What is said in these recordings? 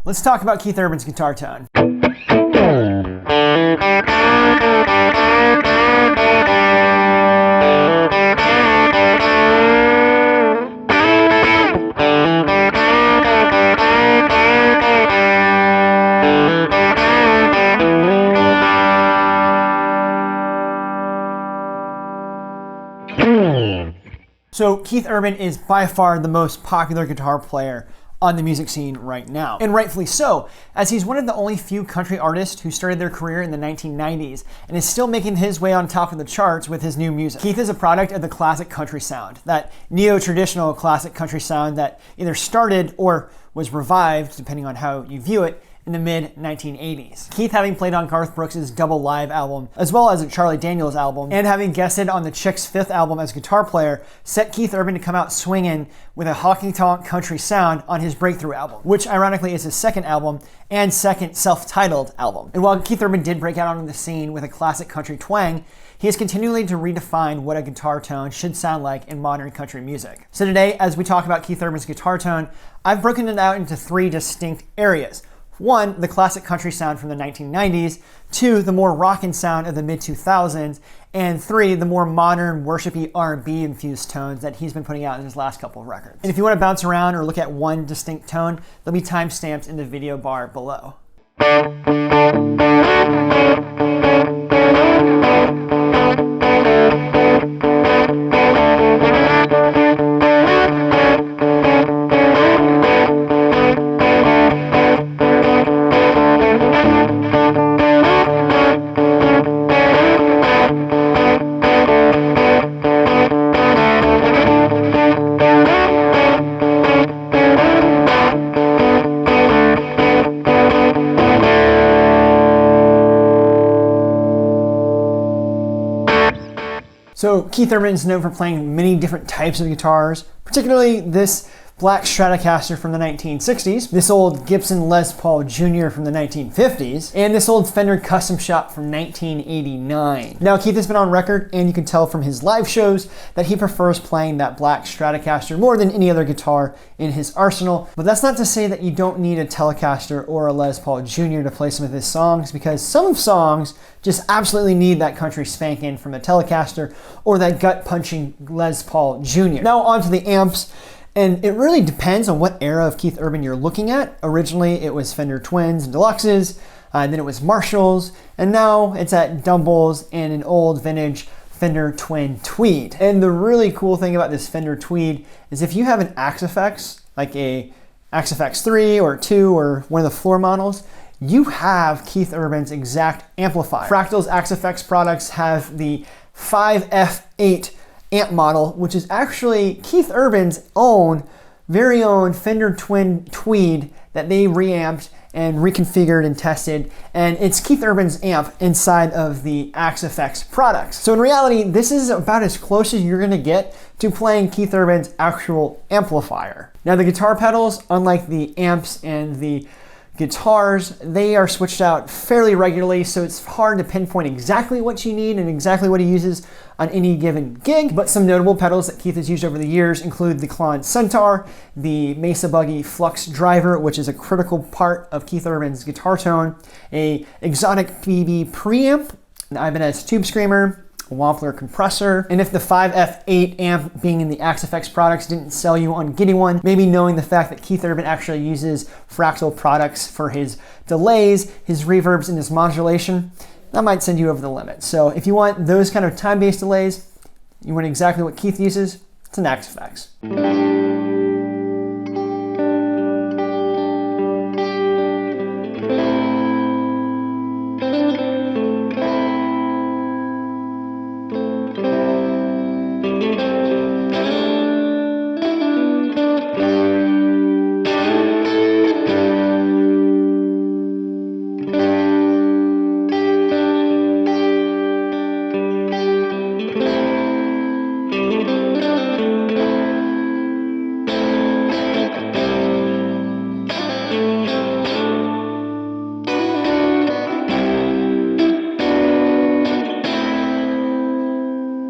Let's talk about Keith Urban's guitar tone. So Keith Urban is by far the most popular guitar player on the music scene right now, and rightfully so, as he's one of the only few country artists who started their career in the 1990s and is still making his way on top of the charts with his new music. Keith is a product of the classic country sound, that neo-traditional classic country sound that either started or was revived, depending on how you view it, in the mid-1980s. Keith, having played on Garth Brooks' Double Live album, as well as a Charlie Daniels album, and having guested on the Chicks' 5th album as guitar player, set Keith Urban to come out swinging with a honky-tonk country sound on his Breakthrough album, which ironically is his second album and second self-titled album. And while Keith Urban did break out onto the scene with a classic country twang, he is continuing to redefine what a guitar tone should sound like in modern country music. So today, as we talk about Keith Urban's guitar tone, I've broken it out into 3 distinct areas. 1, the classic country sound from the 1990s, 2, the more rockin' sound of the mid-2000s, and 3, the more modern, worshipy R&B infused tones that he's been putting out in his last couple of records. And if you want to bounce around or look at one distinct tone, they'll be timestamped in the video bar below. So Keith Urban is known for playing many different types of guitars, particularly this black Stratocaster from the 1960s, this old Gibson Les Paul Jr. from the 1950s, and this old Fender Custom Shop from 1989. Now Keith has been on record, and you can tell from his live shows, that he prefers playing that black Stratocaster more than any other guitar in his arsenal. But that's not to say that you don't need a Telecaster or a Les Paul Jr. to play some of his songs, because some songs just absolutely need that country spanking from a Telecaster or that gut-punching Les Paul Jr. Now onto the amps. And it really depends on what era of Keith Urban you're looking at. Originally, it was Fender Twins and Deluxes, then it was Marshalls, and now it's at Dumbles and an old vintage Fender Twin Tweed. And the really cool thing about this Fender Tweed is if you have an Axe-Fx, like a Axe-Fx 3 or 2 or one of the floor models, you have Keith Urban's exact amplifier. Fractal's Axe-Fx products have the 5F8 amp model, which is actually Keith Urban's very own Fender Twin Tweed that they reamped and reconfigured and tested, and it's Keith Urban's amp inside of the Axe-Fx products. So in reality, this is about as close as you're gonna get to playing Keith Urban's actual amplifier. Now the guitar pedals, unlike the amps and the guitars, they are switched out fairly regularly, so it's hard to pinpoint exactly what you need and exactly what he uses on any given gig. But some notable pedals that Keith has used over the years include the Klon Centaur, the Mesa Buggy Flux Driver, which is a critical part of Keith Urban's guitar tone, a exotic BB preamp, an Ibanez Tube Screamer, a Wampler compressor, and if the 5F8 amp being in the Axe-Fx products didn't sell you on getting one, maybe knowing the fact that Keith Urban actually uses Fractal products for his delays, his reverbs, and his modulation, that might send you over the limit. So if you want those kind of time-based delays, you want exactly what Keith uses, it's an Axe-Fx.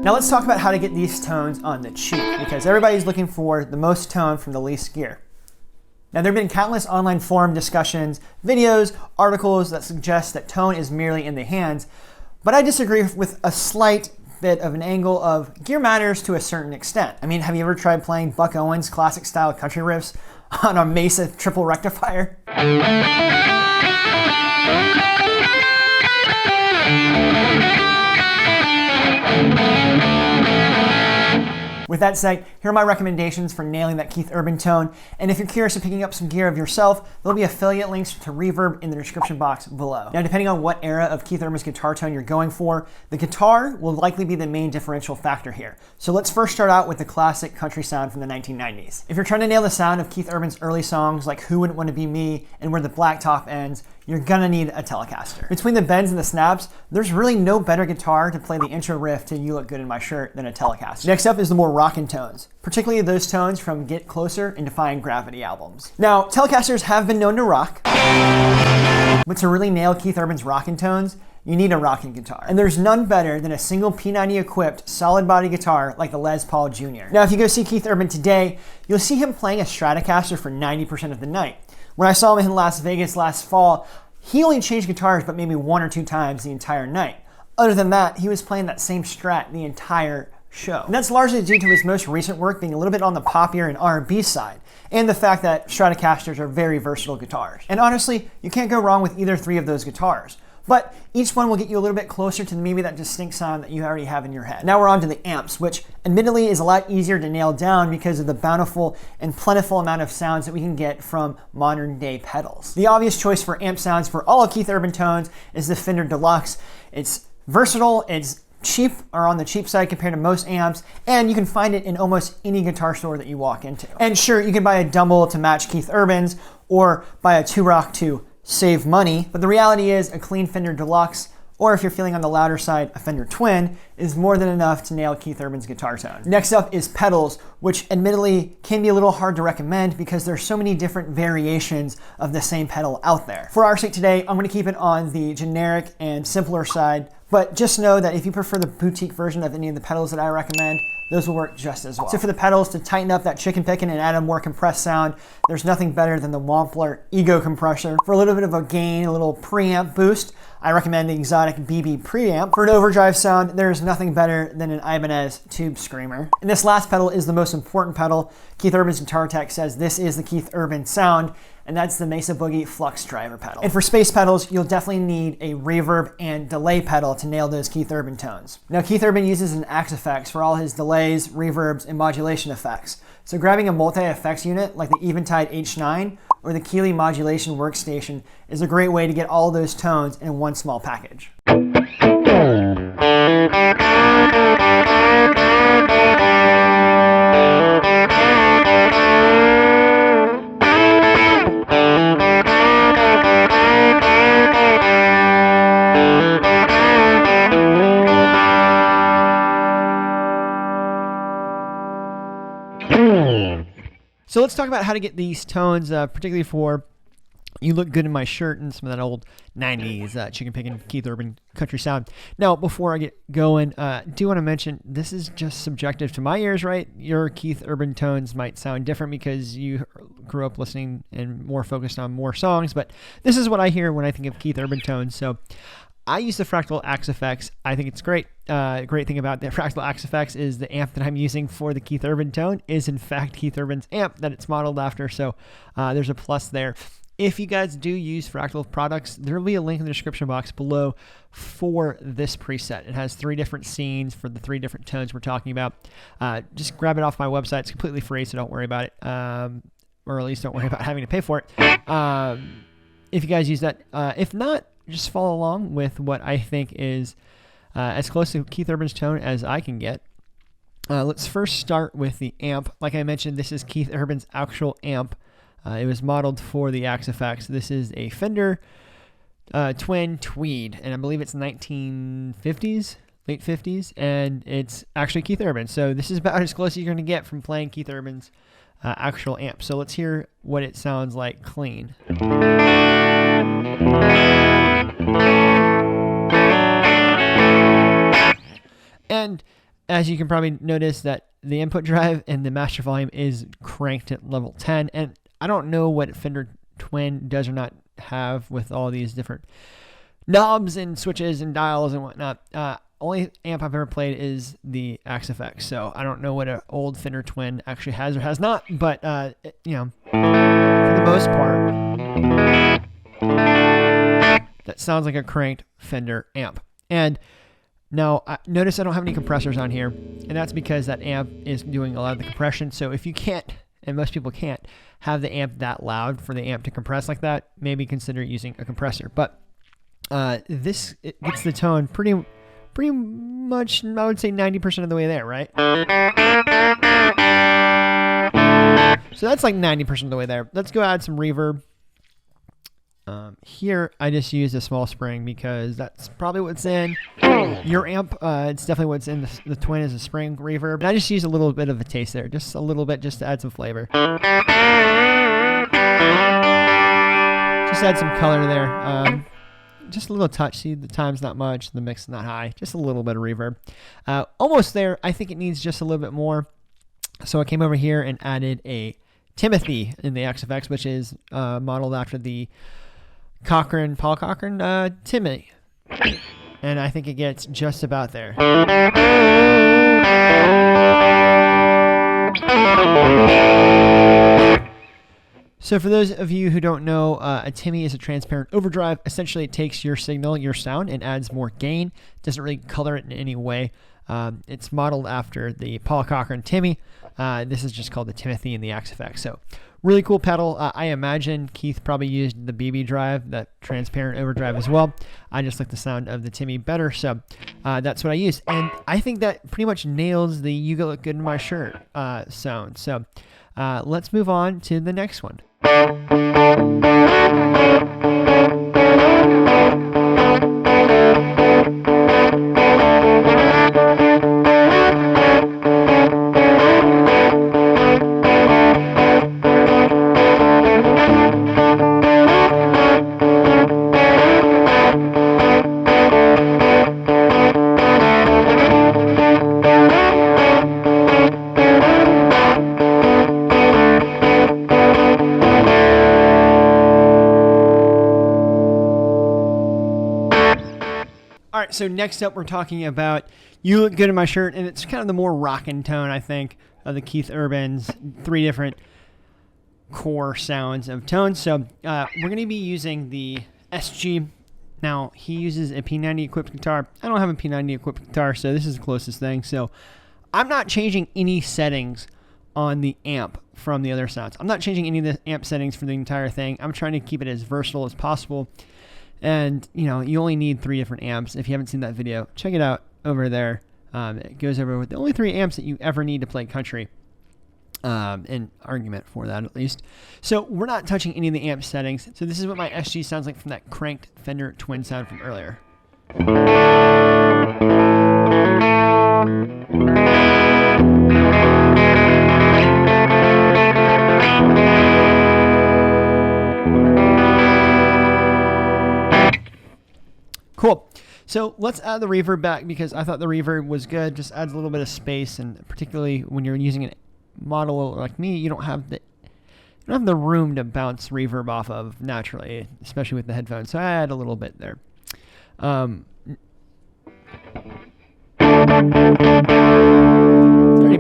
Now let's talk about how to get these tones on the cheap, because everybody's looking for the most tone from the least gear. Now, there have been countless online forum discussions, videos, articles that suggest that tone is merely in the hands, but I disagree with a slight bit of an angle of gear matters to a certain extent. I mean, have you ever tried playing Buck Owens' classic style country riffs on a Mesa triple rectifier? With that said, here are my recommendations for nailing that Keith Urban tone. And if you're curious of picking up some gear of yourself, there'll be affiliate links to Reverb in the description box below. Now, depending on what era of Keith Urban's guitar tone you're going for, the guitar will likely be the main differential factor here. So let's first start out with the classic country sound from the 1990s. If you're trying to nail the sound of Keith Urban's early songs like Who Wouldn't Want to Be Me and Where the Blacktop Ends, you're gonna need a Telecaster. Between the bends and the snaps, there's really no better guitar to play the intro riff to You Look Good in My Shirt than a Telecaster. Next up is the more rockin' tones, particularly those tones from Get Closer and Defying Gravity albums. Now, Telecasters have been known to rock, but to really nail Keith Urban's rockin' tones, you need a rockin' guitar. And there's none better than a single P90 equipped solid body guitar like the Les Paul Jr. Now, if you go see Keith Urban today, you'll see him playing a Stratocaster for 90% of the night. When I saw him in Las Vegas last fall, he only changed guitars but maybe 1 or 2 times the entire night. Other than that, he was playing that same Strat the entire show. And that's largely due to his most recent work being a little bit on the poppier and R&B side, and the fact that Stratocasters are very versatile guitars. And honestly, you can't go wrong with either 3 of those guitars. But each one will get you a little bit closer to maybe that distinct sound that you already have in your head. Now we're on to the amps, which admittedly is a lot easier to nail down because of the bountiful and plentiful amount of sounds that we can get from modern day pedals. The obvious choice for amp sounds for all of Keith Urban tones is the Fender Deluxe. It's versatile, it's cheap, or on the cheap side compared to most amps, and you can find it in almost any guitar store that you walk into. And sure, you can buy a Dumble to match Keith Urban's, or buy a Two-Rock to save money, but the reality is a clean Fender Deluxe, or if you're feeling on the louder side, a Fender Twin, is more than enough to nail Keith Urban's guitar tone. Next up is pedals, which admittedly can be a little hard to recommend because there's so many different variations of the same pedal out there. For our sake today, I'm gonna keep it on the generic and simpler side, but just know that if you prefer the boutique version of any of the pedals that I recommend, those will work just as well. So for the pedals, to tighten up that chicken picking and add a more compressed sound, there's nothing better than the Wampler Ego Compressor. For a little bit of a gain, a little preamp boost, I recommend the Exotic BB Preamp. For an overdrive sound, there's nothing better than an Ibanez Tube Screamer. And this last pedal is the most important pedal. Keith Urban's guitar tech says this is the Keith Urban sound, and that's the Mesa Boogie Flux Driver pedal. And for space pedals, you'll definitely need a reverb and delay pedal to nail those Keith Urban tones. Now, Keith Urban uses an Axe-Fx for all his delays, reverbs, and modulation effects. So grabbing a multi-effects unit like the Eventide H9 or the Keeley Modulation Workstation is a great way to get all those tones in one small package. So let's talk about how to get these tones, particularly for You Look Good in My Shirt and some of that old 90s chicken picking Keith Urban country sound. Now, before I get going, do want to mention this is just subjective to my ears, right? Your Keith Urban tones might sound different because you grew up listening and more focused on more songs, but this is what I hear when I think of Keith Urban tones. So I use the Fractal Axe-Fx. I think it's great. Great thing about the Fractal Axe-Fx is the amp that I'm using for the Keith Urban tone is in fact Keith Urban's amp that it's modeled after. So there's a plus there. If you guys do use Fractal products, there will be a link in the description box below for this preset. It has 3 different scenes for the 3 different tones we're talking about. Just grab it off my website. It's completely free, so don't worry about it. Or at least don't worry about having to pay for it. If you guys use that. If not, just follow along with what I think is as close to Keith Urban's tone as I can get. Let's first start with the amp. Like I mentioned, this is Keith Urban's actual amp. It was modeled for the Axe-Fx. This is a Fender Twin Tweed, and I believe it's 1950s, late 50s, and it's actually Keith Urban. So this is about as close as you're going to get from playing Keith Urban's actual amp. So let's hear what it sounds like clean. And as you can probably notice that the input drive and the master volume is cranked at level 10. And I don't know what Fender Twin does or not have with all these different knobs and switches and dials and whatnot. Only amp I've ever played is the XFX, so I don't know what an old Fender Twin actually has or has not, but you know, for the most part, that sounds like a cranked Fender amp. And now, notice I don't have any compressors on here, and that's because that amp is doing a lot of the compression. So if you can't, and most people can't, have the amp that loud for the amp to compress like that, maybe consider using a compressor. But this it gets the tone pretty much, I would say 90% of the way there, right? So that's like 90% of the way there. Let's go add some reverb. Here, I just used a small spring because that's probably what's in your amp. It's definitely what's in the Twin is a spring reverb. And I just used a little bit of a taste there, just a little bit, just to add some flavor. Just add some color there. Just a little touch. See, the time's not much, the mix is not high. Just a little bit of reverb. Almost there. I think it needs just a little bit more. So I came over here and added a Timothy in the XFX, which is modeled after the Paul Cochran Timmy. And I think it gets just about there. So for those of you who don't know, a Timmy is a transparent overdrive. Essentially, it takes your signal, your sound, and adds more gain. Doesn't really color it in any way. It's modeled after the Paul Cochran Timmy. This is just called the Timothy in the XFX. So really cool pedal. I imagine Keith probably used the BB drive, that transparent overdrive as well. I just like the sound of the Timmy better, so that's what I use. And I think that pretty much nails the "You Look Good in My Shirt" sound. So let's move on to the next one. All right, so next up we're talking about "You Look Good in My Shirt," and it's kind of the more rockin' tone, I think, of the Keith Urban's 3 different core sounds of tones. So we're going to be using the SG. Now, he uses a P90 equipped guitar. I don't have a P90 equipped guitar, so this is the closest thing. So I'm not changing any settings on the amp from the other sounds. I'm not changing any of the amp settings for the entire thing. I'm trying to keep it as versatile as possible. And, you know, you only need 3 different amps. If you haven't seen that video, check it out over there. It goes over with the only 3 amps that you ever need to play country. An argument for that, at least. So we're not touching any of the amp settings. So this is what my SG sounds like from that cranked Fender Twin sound from earlier. Cool. So let's add the reverb back because I thought the reverb was good. Just adds a little bit of space, and particularly when you're using a model like me, you don't have the room to bounce reverb off of naturally, especially with the headphones. So I add a little bit there.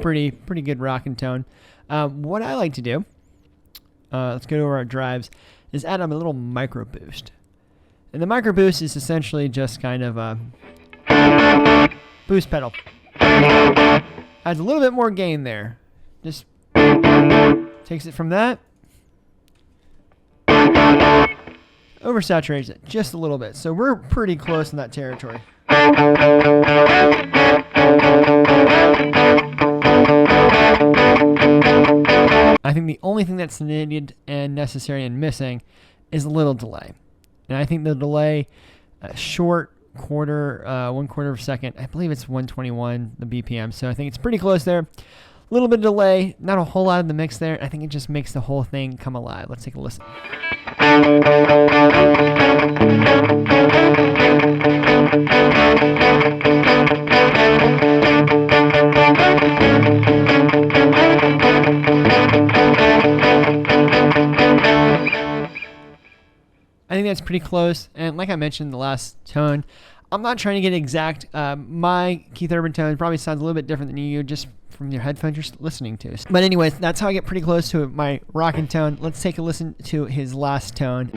Pretty good rockin' tone. What I like to do, let's go to our drives, is add a little micro boost. And the micro boost is essentially just kind of a boost pedal. Adds a little bit more gain there. Just takes it from that, oversaturates it just a little bit. So we're pretty close in that territory. I think the only thing that's needed and necessary and missing is a little delay. And I think the delay, short quarter, 1/4 of a second, I believe it's 121, the BPM. So I think it's pretty close there. A little bit of delay, not a whole lot of the mix there. I think it just makes the whole thing come alive. Let's take a listen. I think that's pretty close. And like I mentioned, the last tone, I'm not trying to get exact. My Keith Urban tone probably sounds a little bit different than you just from your headphones you're listening to. But anyways, that's how I get pretty close to my rockin' tone. Let's take a listen to his last tone.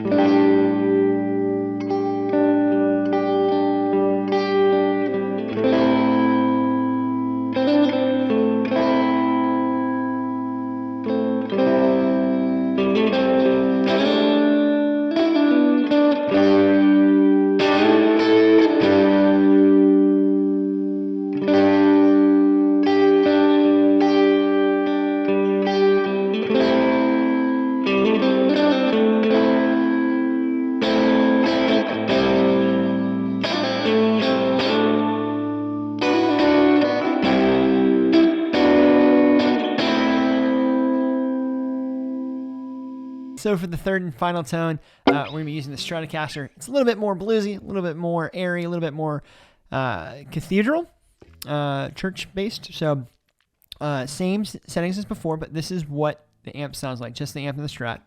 So for the third and final tone, we're going to be using the Stratocaster. It's a little bit more bluesy, a little bit more airy, a little bit more cathedral, church-based. So same settings as before, but this is what the amp sounds like, just the amp and the Strat.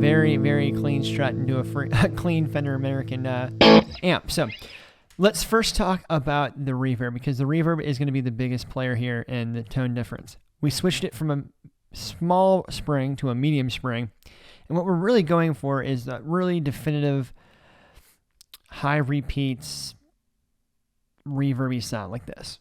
Very, very clean Strat into a clean Fender American amp. So let's first talk about the reverb, because the reverb is going to be the biggest player here in the tone difference. We switched it from a small spring to a medium spring, and what we're really going for is that really definitive high repeats reverby sound like this.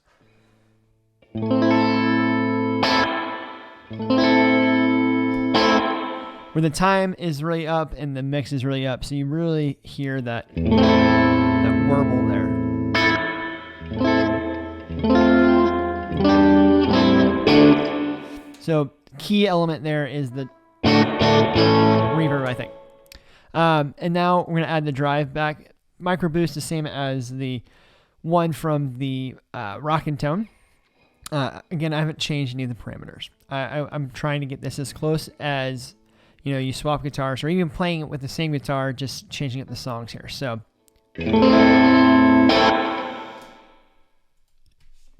Where the time is really up and the mix is really up, so you really hear that warble there. So key element there is the reverb, I think. And now we're going to add the drive back. Micro boost, the same as the one from the Rockin' Tone. Again, I haven't changed any of the parameters. I'm trying to get this as close as, you swap guitars, or even playing it with the same guitar, just changing up the songs here. So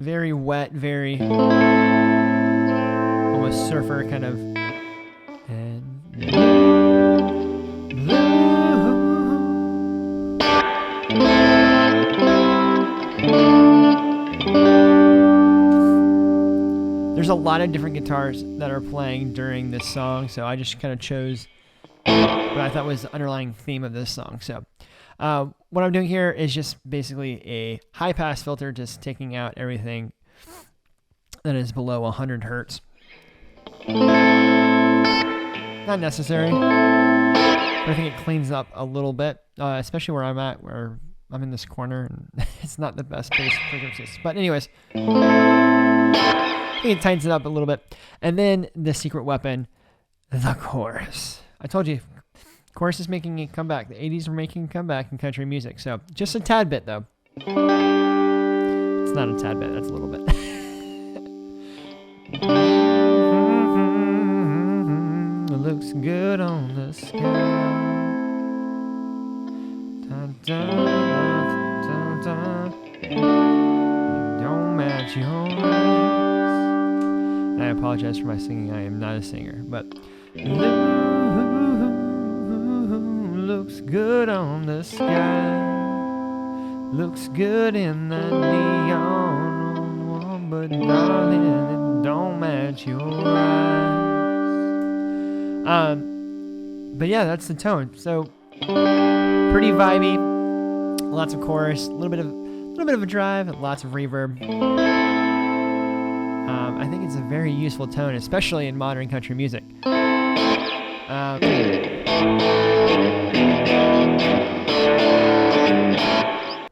very wet, very almost surfer kind of. There's a lot of different guitars that are playing during this song, so I just kind of chose what I thought was the underlying theme of this song. So what I'm doing here is just basically a high-pass filter, just taking out everything that is below 100 hertz. Not necessary, but I think it cleans up a little bit, especially where I'm at, where I'm in this corner, and it's not the best bass frequencies. But anyways, I think it tightens it up a little bit. And then the secret weapon, the chorus. I told you, chorus is making a comeback. The 80s are making a comeback in country music. So just a tad bit, though. It's not a tad bit. That's a little bit. It looks good on the sky. Dun, dun, dun, dun, dun. You don't match your eyes. I apologize for my singing. I am not a singer, but looks good on the sky, looks good in the neon on one, but darling, it don't match your eyes. But yeah, that's the tone. So pretty vibey, lots of chorus, a little bit of a drive, lots of reverb. I think it's a very useful tone, especially in modern country music.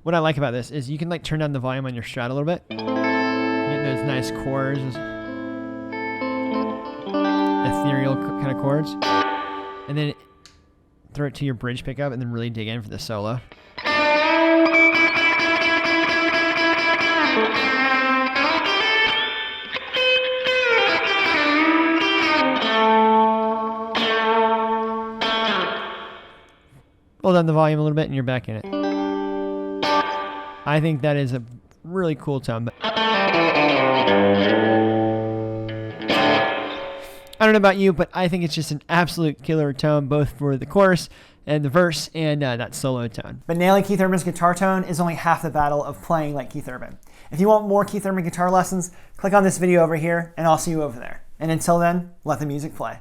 What I like about this is you can turn down the volume on your Strat a little bit. You get those nice chords, ethereal kind of chords, and then throw it to your bridge pickup, and then really dig in for the solo. Pull down the volume a little bit and you're back in it. I think that is a really cool tone. But I don't know about you, but I think it's just an absolute killer tone, both for the chorus and the verse and that solo tone. But nailing Keith Urban's guitar tone is only half the battle of playing like Keith Urban. If you want more Keith Urban guitar lessons, click on this video over here and I'll see you over there. And until then, let the music play.